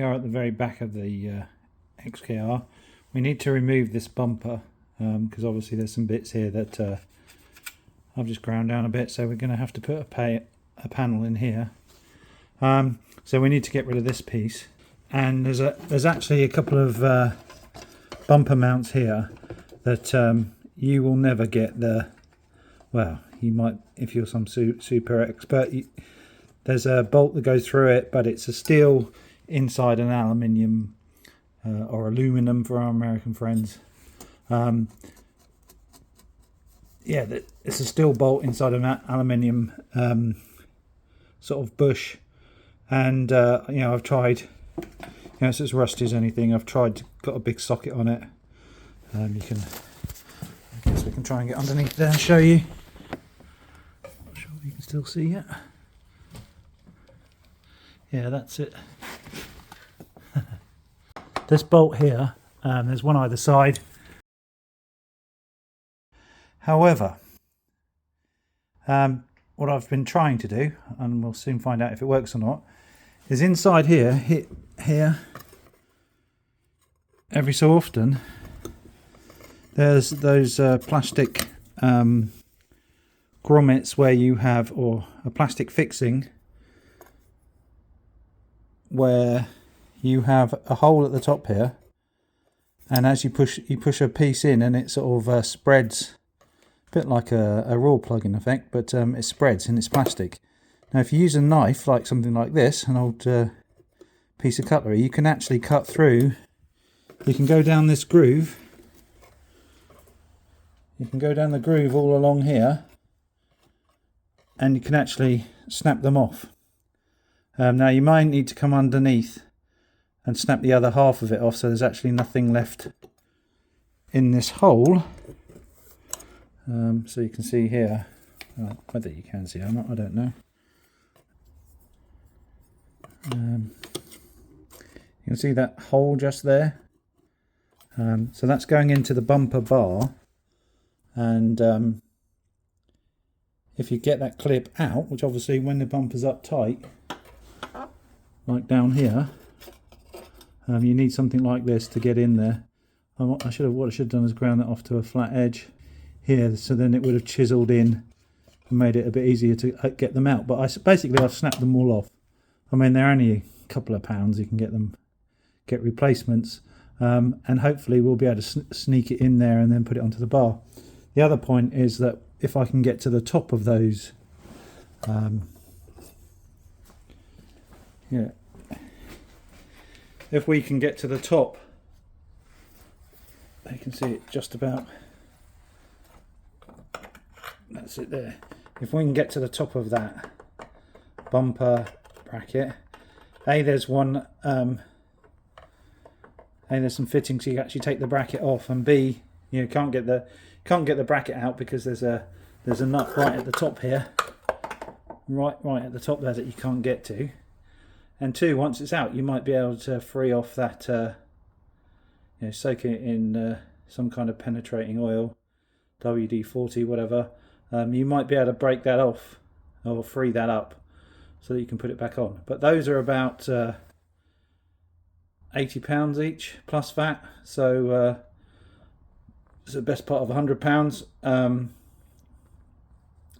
are at the very back of the XKR. We need to remove this bumper because obviously there's some bits here that I've just ground down a bit, so we're going to have to put a panel in here. So we need to get rid of this piece, and there's actually a couple of bumper mounts here that you will never get well, you might if you're some super expert. There's a bolt that goes through it, but it's a steel inside an aluminium or aluminum for our American friends. Yeah, it's a steel bolt inside an aluminium sort of bush, and you know, I've tried, you know, it's as rusty as anything. I've tried, got a big socket on it. You can, I guess we can try and get underneath there and show you. Not sure if you can still see it. Yeah, that's it. This bolt here, there's one either side. However, what I've been trying to do, and we'll soon find out if it works or not, is inside here, hit here, every so often, there's those plastic grommets where you have, or a plastic fixing, where you have a hole at the top here, and as you push a piece in, and it sort of spreads, a bit like a raw plug in effect, but it spreads and it's plastic. Now if you use a knife, like something like this, an old piece of cutlery, you can actually cut through. You can go down this groove, you can go down the groove all along here, and you can actually snap them off. Now you might need to come underneath and snap the other half of it off, so there's actually nothing left in this hole. So you can see here, whether you can see or not, I don't know. You can see that hole just there. So that's going into the bumper bar, and if you get that clip out, which obviously when the bumper's up tight, like down here, you need something like this to get in there. What I should have done is ground that off to a flat edge here, so then it would have chiseled in and made it a bit easier to get them out. But basically I've snapped them all off. I mean, they're only a couple of pounds. You can get replacements, and hopefully we'll be able to sneak it in there and then put it onto the bar. The other point is that if I can get to the top of those, yeah, if we can get to the top, you can see it just about, that's it there. If we can get to the top of that bumper bracket, there's one, there's some fittings so you can actually take the bracket off, and B, you can't get the bracket out because there's a nut right at the top here, right at the top there, that you can't get to. And two, once it's out, you might be able to free off that, soak it in some kind of penetrating oil, WD-40, whatever. You might be able to break that off or free that up so that you can put it back on. But those are about £80 each plus VAT, so it's the best part of £100.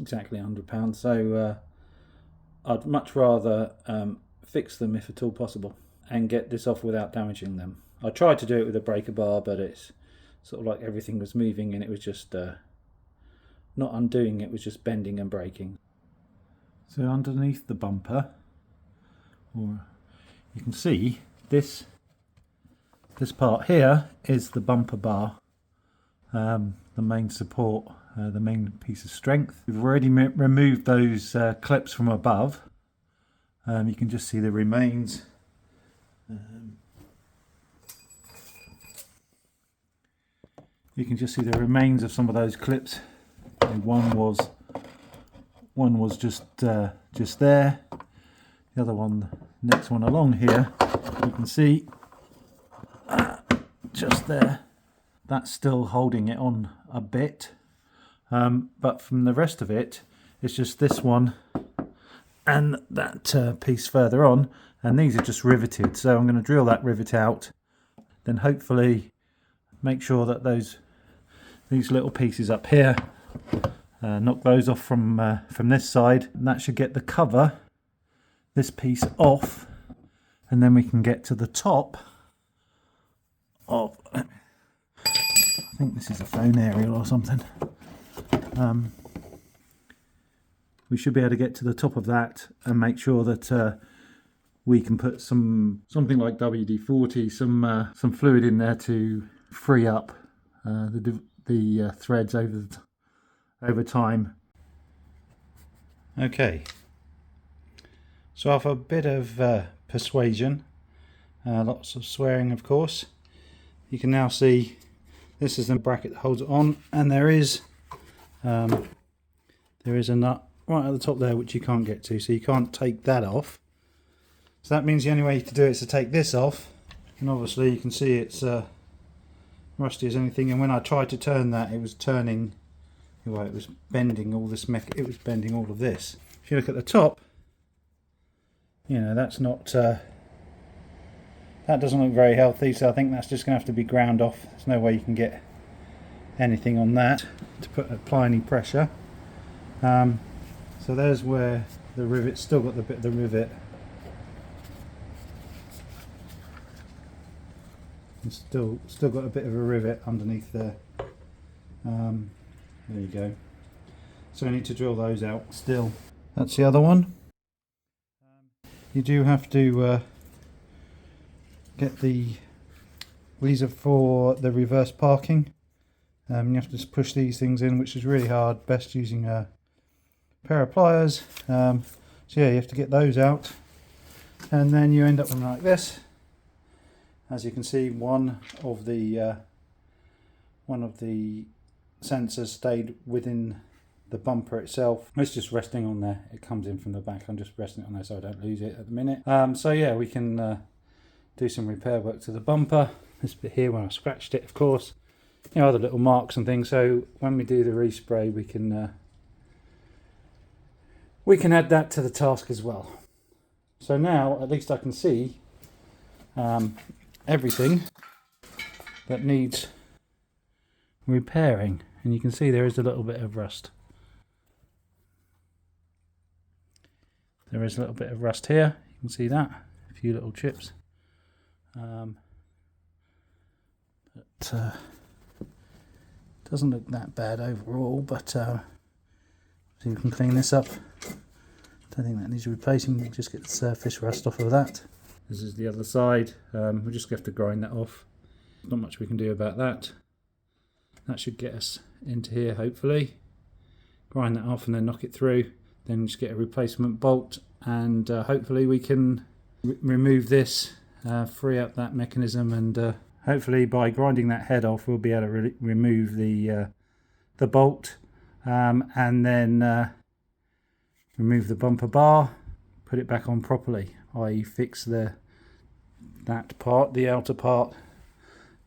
Exactly £100. So I'd much rather fix them if at all possible and get this off without damaging them. I tried to do it with a breaker bar, but it's sort of like everything was moving and it was just not undoing, it was just bending and breaking. So underneath the bumper, or you can see this part here is the bumper bar, the main support, the main piece of strength. We've already removed those clips from above. You can just see the remains. You can just see the remains of some of those clips. One was just there. The other one, next one along here, you can see just there. That's still holding it on a bit, but from the rest of it, it's just this one and that piece further on, and these are just riveted. So I'm going to drill that rivet out, then hopefully make sure that these little pieces up here, knock those off from this side, and that should get the cover, this piece off, and then we can get to the top of, I think this is a phone aerial or something. We should be able to get to the top of that and make sure that we can put something like WD-40, some fluid in there to free up the threads over time. Okay, so after a bit of persuasion, lots of swearing of course, you can now see this is the bracket that holds it on, and there is a nut right at the top there which you can't get to, so you can't take that off. So that means the only way to do it is to take this off, and obviously you can see it's rusty as anything, and when I tried to turn that, it was turning, well, it was bending all this it was bending all of this. If you look at the top, you know, that's not that doesn't look very healthy, so I think that's just going to have to be ground off. There's no way you can get anything on that to apply any pressure. So there's where the rivet's still got the bit of the rivet. It's still got a bit of a rivet underneath there. There you go. So I need to drill those out still. That's the other one. You do have to get these are for the reverse parking. You have to just push these things in, which is really hard. Best using a pair of pliers. So yeah, you have to get those out, and then you end up with like this. As you can see, one of the sensors stayed within the bumper itself. It's just resting on there. It comes in from the back. I'm just resting it on there so I don't lose it at the minute. So yeah, we can do some repair work to the bumper. This bit here where I scratched it, of course. You know, other little marks and things. So when we do the respray, we can add that to the task as well. So now at least I can see everything that needs repairing, and you can see there is a little bit of rust. There is a little bit of rust here, you can see that, a few little chips, but doesn't look that bad overall, but so you can clean this up. Don't think that needs replacing, we'll just get the surface rust off of that. This is the other side. We'll just have to grind that off. Not much we can do about that. That should get us into here hopefully. Grind that off and then knock it through. Then just get a replacement bolt, and hopefully we can remove this, free up that mechanism, and hopefully by grinding that head off we'll be able to remove the bolt, and then remove the bumper bar, put it back on properly, i.e. fix that part, the outer part,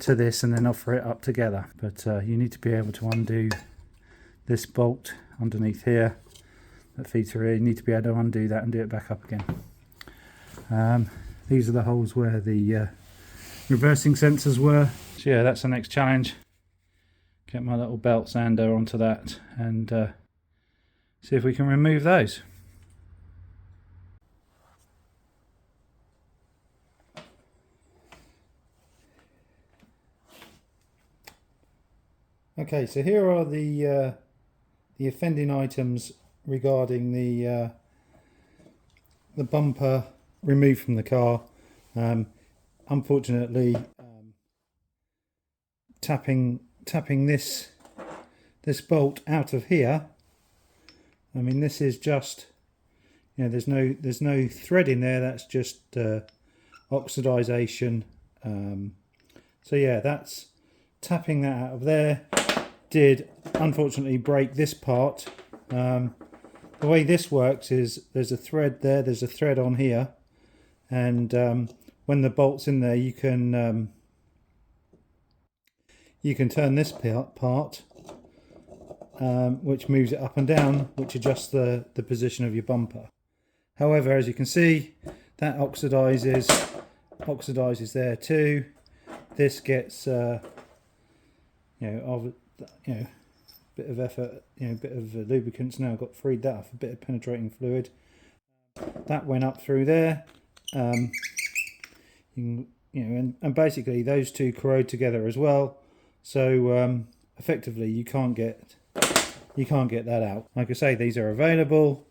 to this, and then offer it up together. But you need to be able to undo this bolt underneath here that feeds through here. You need to be able to undo that and do it back up again. These are the holes where the reversing sensors were. So yeah, that's the next challenge. Get my little belt sander onto that and see if we can remove those. Okay, so here are the offending items regarding the bumper removed from the car. Unfortunately, tapping this bolt out of here. I mean, this is just, you know, there's no thread in there. That's just oxidization. So yeah, that's tapping that out of there. Did unfortunately break this part. The way this works is there's a thread there, there's a thread on here, and when the bolt's in there, you can turn this part, which moves it up and down, which adjusts the position of your bumper. However, as you can see, that oxidizes there too. This gets bit of effort, bit of lubricants now got freed that off, a bit of penetrating fluid. That went up through there. And basically those two corrode together as well. So effectively you can't get that out. Like I say, these are available.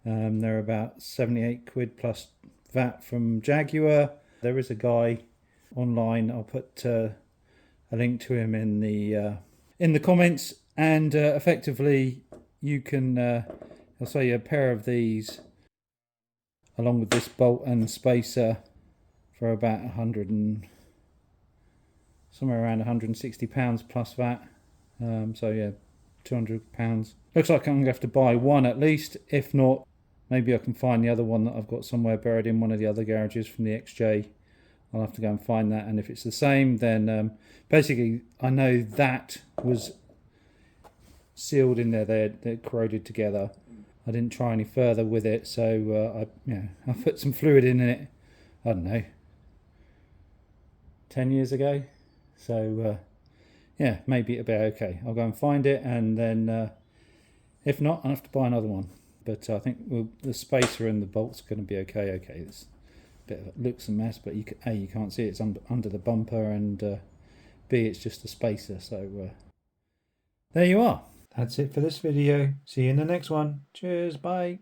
They're about 78 quid plus VAT from Jaguar. There is a guy online. I'll put a link to him in the comments, and effectively you can I'll show you a pair of these along with this bolt and spacer for about somewhere around £160 plus VAT. So yeah, £200. Looks like I'm gonna have to buy one at least. If not, maybe I can find the other one that I've got somewhere buried in one of the other garages from the XJ. I'll have to go and find that, and if it's the same, then basically I know that was sealed in there. They're corroded together. I didn't try any further with it, so I put some fluid in it, I don't know, 10 years ago. So yeah, maybe it'll be okay. I'll go and find it, and then if not, I'll have to buy another one. But I think the spacer and the bolt's going to be okay. It's a bit of, it looks a mess, but you can't see it's under the bumper, and B, it's just a spacer. So there you are. That's it for this video. See you in the next one. Cheers, bye.